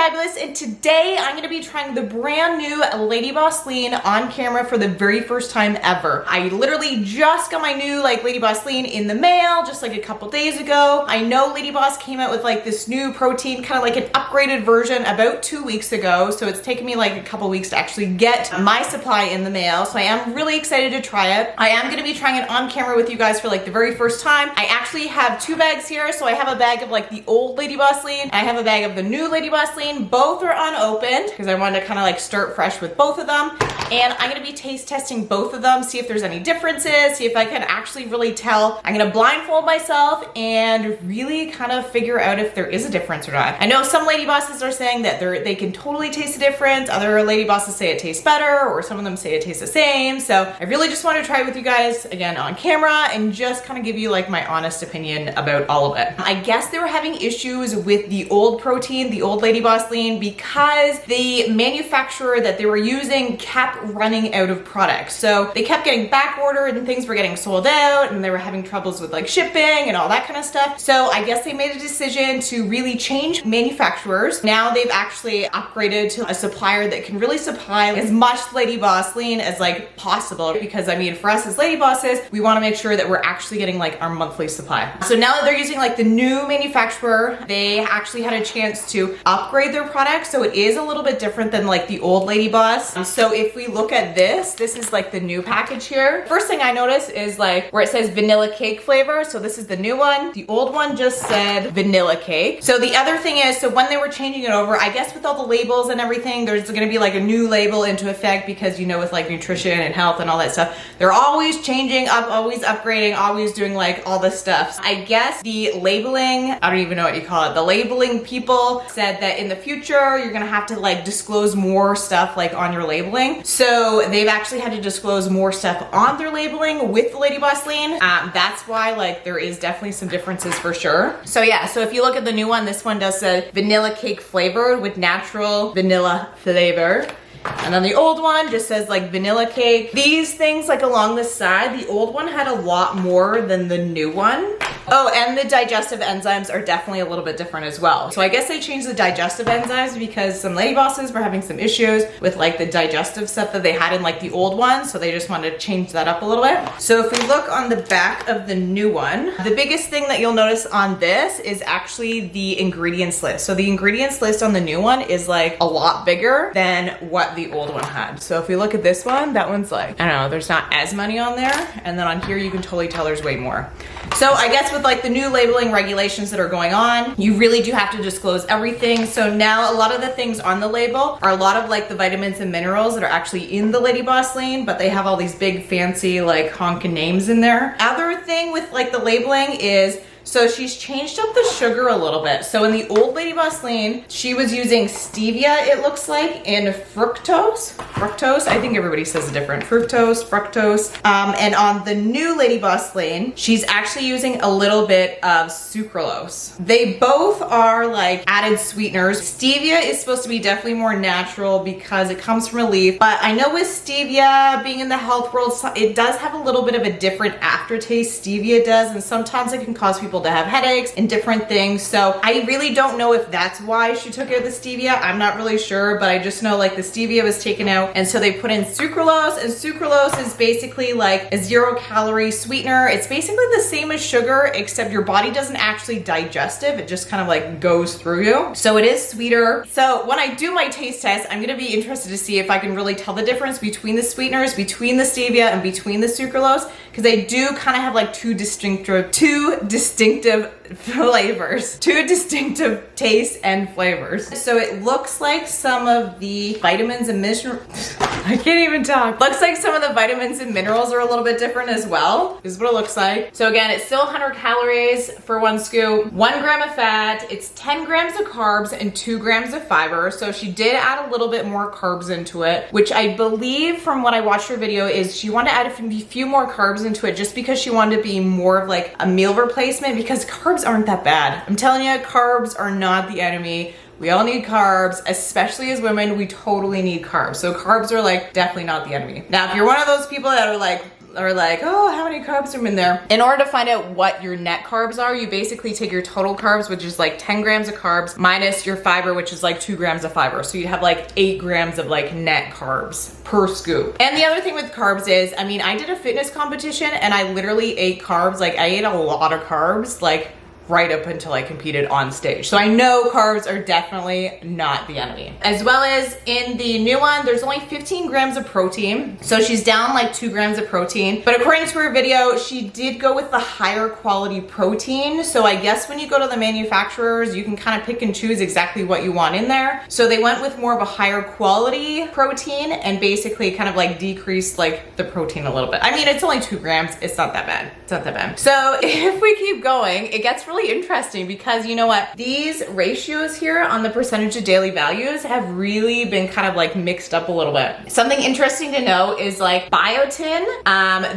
fabulous, and today I'm going to be trying the brand new LadyBoss Lean on camera for the very first time ever. I literally just got my new LadyBoss Lean in the mail just a couple days ago. I know LadyBoss came out with this new protein, kind of an upgraded version about 2 weeks ago, so it's taken me a couple weeks to actually get my supply in the mail, so I am really excited to try it. I am going to be trying it on camera with you guys for the very first time. I actually have two bags here, so I have a bag of the old LadyBoss Lean, I have a bag of the new LadyBoss Lean. Both are unopened because I wanted to kind of start fresh with both of them, and I'm going to be taste testing both of them, see if there's any differences, see if I can actually really tell. I'm going to blindfold myself and really kind of figure out if there is a difference or not. I know some lady bosses are saying that they can totally taste the difference. Other lady bosses say it tastes better, or some of them say it tastes the same. So I really just want to try it with you guys again on camera and just kind of give you my honest opinion about all of it. I guess they were having issues with the old protein, the old LadyBoss Lean, because the manufacturer that they were using kept running out of products. So they kept getting back ordered and things were getting sold out, and they were having troubles with shipping and all that kind of stuff. So I guess they made a decision to really change manufacturers. Now they've actually upgraded to a supplier that can really supply as much LadyBoss Lean as possible, because I mean, for us as lady bosses, we want to make sure that we're actually getting our monthly supply. So now that they're using the new manufacturer, they actually had a chance to upgrade their product, so it is a little bit different than the old LadyBoss. So if we look at this is the new package here. First thing I notice is where it says vanilla cake flavor, so this is the new one. The old one just said vanilla cake. So the other thing is, so when they were changing it over, I guess with all the labels and everything, there's gonna be a new label into effect, because with nutrition and health and all that stuff, they're always changing up, always upgrading, always doing all this stuff. I guess the labeling, I don't even know what you call it, the labeling people said that in the future you're gonna have to disclose more stuff on your labeling. So they've actually had to disclose more stuff on their labeling with the LadyBoss Lean. That's why there is definitely some differences for sure. So yeah, so if you look at the new one, this one does say vanilla cake flavored with natural vanilla flavor. And then the old one just says vanilla cake. These things along the side, the old one had a lot more than the new one. Oh, and the digestive enzymes are definitely a little bit different as well. So I guess they changed the digestive enzymes because some lady bosses were having some issues with the digestive stuff that they had in the old one. So they just wanted to change that up a little bit. So if we look on the back of the new one, the biggest thing that you'll notice on this is actually the ingredients list. So the ingredients list on the new one is a lot bigger than what the old one had. So if we look at this one, that one's I don't know, there's not as many on there. And then on here, you can totally tell there's way more. So I guess with the new labeling regulations that are going on, you really do have to disclose everything. So now a lot of the things on the label are a lot of the vitamins and minerals that are actually in the LadyBoss Lean, but they have all these big fancy honking names in there. Other thing with the labeling is, so she's changed up the sugar a little bit. So in the old LadyBoss Lean, she was using stevia, it looks and fructose. Fructose, I think everybody says it different. Fructose. And on the new LadyBoss Lean, she's actually using a little bit of sucralose. They both are added sweeteners. Stevia is supposed to be definitely more natural because it comes from a leaf. But I know with stevia, being in the health world, it does have a little bit of a different aftertaste. Stevia does, and sometimes it can cause people to have headaches and different things. So I really don't know if that's why she took out the stevia. I'm not really sure, but I just know the stevia was taken out, and so they put in sucralose, and sucralose is basically a 0-calorie sweetener. It's basically the same as sugar, except your body doesn't actually digest it. It just kind of goes through you. So it is sweeter. So when I do my taste test, I'm gonna be interested to see if I can really tell the difference between the sweeteners, between the stevia, and between the sucralose, because they do kind of have two distinctive flavors, two distinctive tastes and flavors. So it looks like some of the vitamins and minerals, I can't even talk. Looks like some of the vitamins and minerals are a little bit different as well. This is what it looks like. So again, it's still 100 calories for 1 scoop, 1 gram of fat, it's 10 grams of carbs and 2 grams of fiber. So she did add a little bit more carbs into it, which I believe from what I watched her video is she wanted to add a few more carbs into it just because she wanted to be more of a meal replacement, because carbs aren't that bad. I'm telling you, carbs are not the enemy. We all need carbs, especially as women, we totally need carbs. So carbs are definitely not the enemy. Now, if you're one of those people that are are like, oh, how many carbs are in there? In order to find out what your net carbs are, you basically take your total carbs, which is like 10 grams of carbs, minus your fiber, which is like 2 grams of fiber. So you have like 8 grams of like net carbs per scoop. And the other thing with carbs is, I mean, I did a fitness competition and I literally ate carbs. Like I ate a lot of carbs, like right up until I competed on stage. So I know carbs are definitely not the enemy. As well as in the new one, there's only 15 grams of protein. So she's down like 2 grams of protein. But according to her video, she did go with the higher quality protein. So I guess when you go to the manufacturers, you can kind of pick and choose exactly what you want in there. So they went with more of a higher quality protein and basically kind of like decreased like the protein a little bit. I mean, it's only 2 grams. It's not that bad. It's not that bad. So if we keep going, it gets really interesting because you know what? These ratios here on the percentage of daily values have really been kind of like mixed up a little bit. Something interesting to know is like biotin,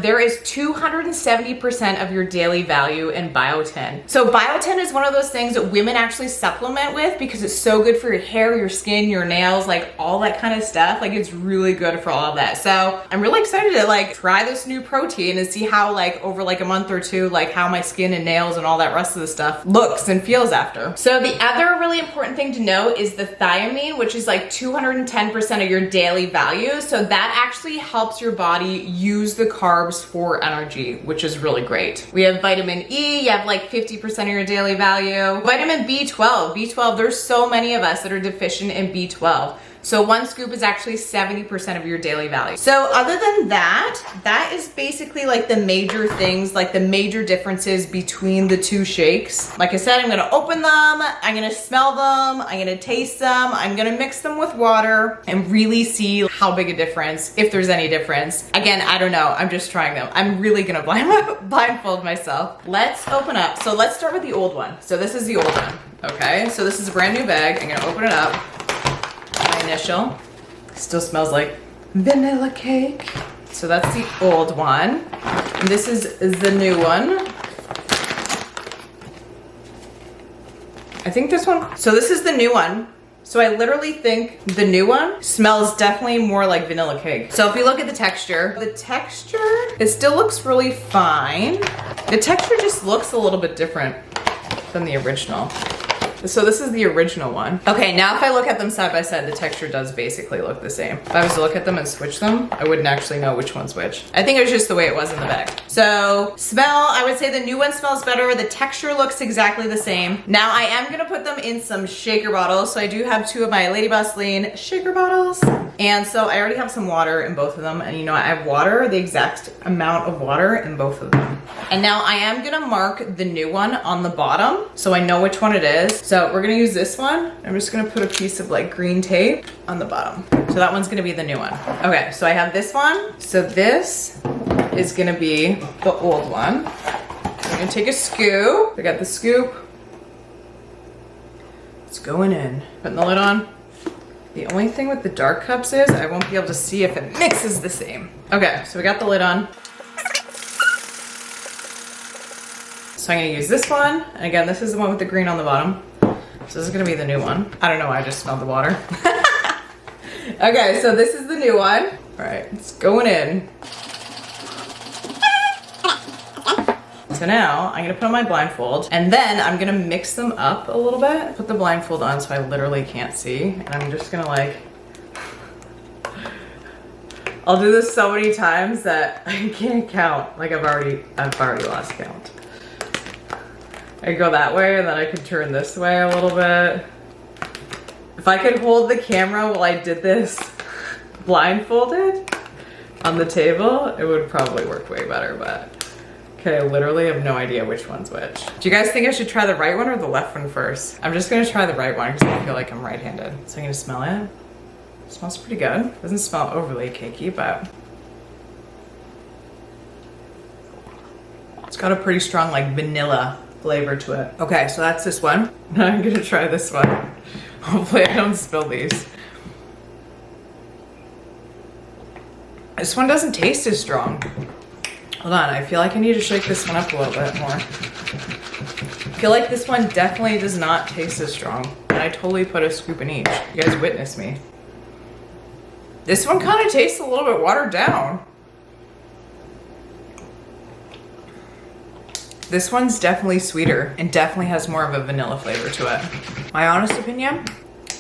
there is 270% of your daily value in biotin. So biotin is one of those things that women actually supplement with because it's so good for your hair, your skin, your nails, like all that kind of stuff. Like it's really good for all of that. So I'm really excited to like try this new protein and see how like over like a month or two, like how my skin and nails and all that rest of the stuff looks and feels after. So the other really important thing to know is the thiamine, which is like 210% of your daily value. So that actually helps your body use the carbs for energy, which is really great. We have vitamin E, you have like 50% of your daily value. Vitamin B12, there's so many of us that are deficient in B12. So 1 scoop is actually 70% of your daily value. So other than that, that is basically like the major things, like the major differences between the two shakes. Like I said, I'm gonna open them, I'm gonna smell them, I'm gonna taste them, I'm gonna mix them with water and really see how big a difference, if there's any difference. Again, I don't know, I'm just trying them. I'm really gonna blindfold myself. Let's open up. So let's start with the old one. So this is the old one, okay? So this is a brand new bag. I'm gonna open it up. My initial. Still smells like vanilla cake. So that's the old one. And this is the new one. I think this one, so this is the new one. So I literally think the new one smells definitely more like vanilla cake. So if you look at the texture, it still looks really fine. The texture just looks a little bit different than the original. So this is the original one. Okay, now if I look at them side by side, the texture does basically look the same. If I was to look at them and switch them, I wouldn't actually know which one's which. I think it was just the way it was in the bag. So smell, I would say the new one smells better. The texture looks exactly the same. Now I am gonna put them in some shaker bottles. So I do have 2 of my LadyBoss Lean shaker bottles. And so I already have some water in both of them. And you know, I have water, the exact amount of water in both of them. And now I am gonna mark the new one on the bottom so I know which one it is. So we're gonna use this one. I'm just gonna put a piece of like green tape on the bottom. So that one's gonna be the new one. Okay, so I have this one. So this is gonna be the old one. I'm gonna take a scoop. I got the scoop. It's going in. Putting the lid on. The only thing with the dark cups is I won't be able to see if it mixes the same. Okay, so we got the lid on. So I'm gonna use this one. And again, this is the one with the green on the bottom. So this is gonna be the new one. I don't know why I just smelled the water. Okay, so this is the new one. All right, it's going in. So now I'm gonna put on my blindfold and then I'm gonna mix them up a little bit. Put the blindfold on so I literally can't see. And I'm just gonna like, I'll do this so many times that I can't count. Like I've already lost count. I go that way and then I could turn this way a little bit. If I could hold the camera while I did this blindfolded on the table, it would probably work way better, but okay, I literally have no idea which one's which. Do you guys think I should try the right one or the left one first? I'm just gonna try the right one because I feel like I'm right-handed. So I'm gonna smell it. It smells pretty good. Doesn't smell overly cakey, but it's got a pretty strong like vanilla flavor to it. Okay, so that's this one. Now I'm gonna try this one. Hopefully I don't spill these. This one doesn't taste as strong. Hold on, I feel like I need to shake this one up a little bit more. I feel like this one definitely does not taste as strong. And I totally put a scoop in each. You guys witness me. This one kind of tastes a little bit watered down. This one's definitely sweeter and definitely has more of a vanilla flavor to it. My honest opinion,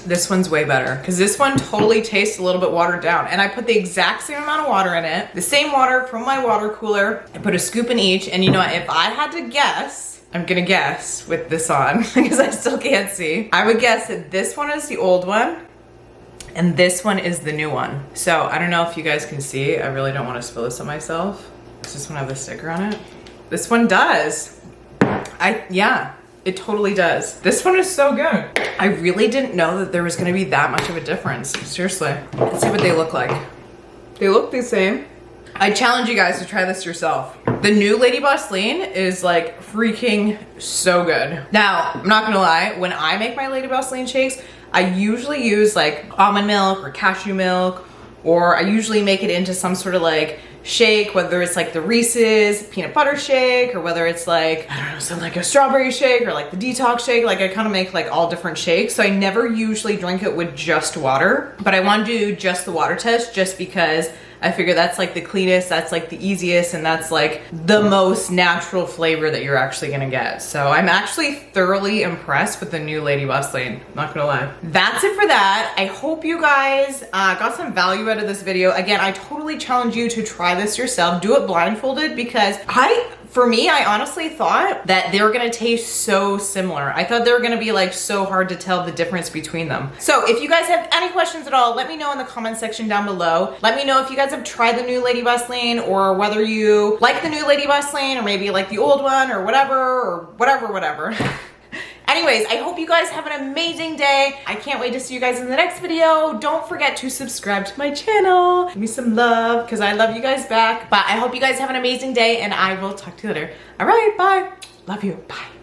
this one's way better because this one totally tastes a little bit watered down, and I put the exact same amount of water in it, the same water from my water cooler. I put a scoop in each, and you know what, if I had to guess, I'm gonna guess with this on because I still can't see. I would guess that this one is the old one and this one is the new one. So I don't know if you guys can see. I really don't want to spill this on myself. Does this one have the sticker on it? This one does. Yeah, it totally does. This one is so good. I really didn't know that there was gonna be that much of a difference. Seriously. Let's see what they look like. They look the same. I challenge you guys to try this yourself. The new LadyBoss Lean is like freaking so good. Now, I'm not gonna lie, when I make my LadyBoss Lean shakes, I usually use like almond milk or cashew milk, or I usually make it into some sort of like shake, whether it's like the Reese's peanut butter shake, or whether it's like, I don't know, something like a strawberry shake or like the detox shake. Like I kind of make like all different shakes. So I never usually drink it with just water, but I want to do just the water test just because I figure that's like the cleanest, that's like the easiest, and that's like the most natural flavor that you're actually gonna get. So I'm actually thoroughly impressed with the new LadyBoss Lean, not gonna lie. That's it for that. I hope you guys got some value out of this video. Again, I totally challenge you to try this yourself. Do it blindfolded because for me, I honestly thought that they were gonna taste so similar. I thought they were gonna be like so hard to tell the difference between them. So if you guys have any questions at all, let me know in the comment section down below. Let me know if you guys have tried the new LadyBoss Lean, or whether you like the new LadyBoss Lean, or maybe like the old one, or whatever. Anyways, I hope you guys have an amazing day. I can't wait to see you guys in the next video. Don't forget to subscribe to my channel. Give me some love, because I love you guys back. But I hope you guys have an amazing day, and I will talk to you later. All right, bye. Love you, bye.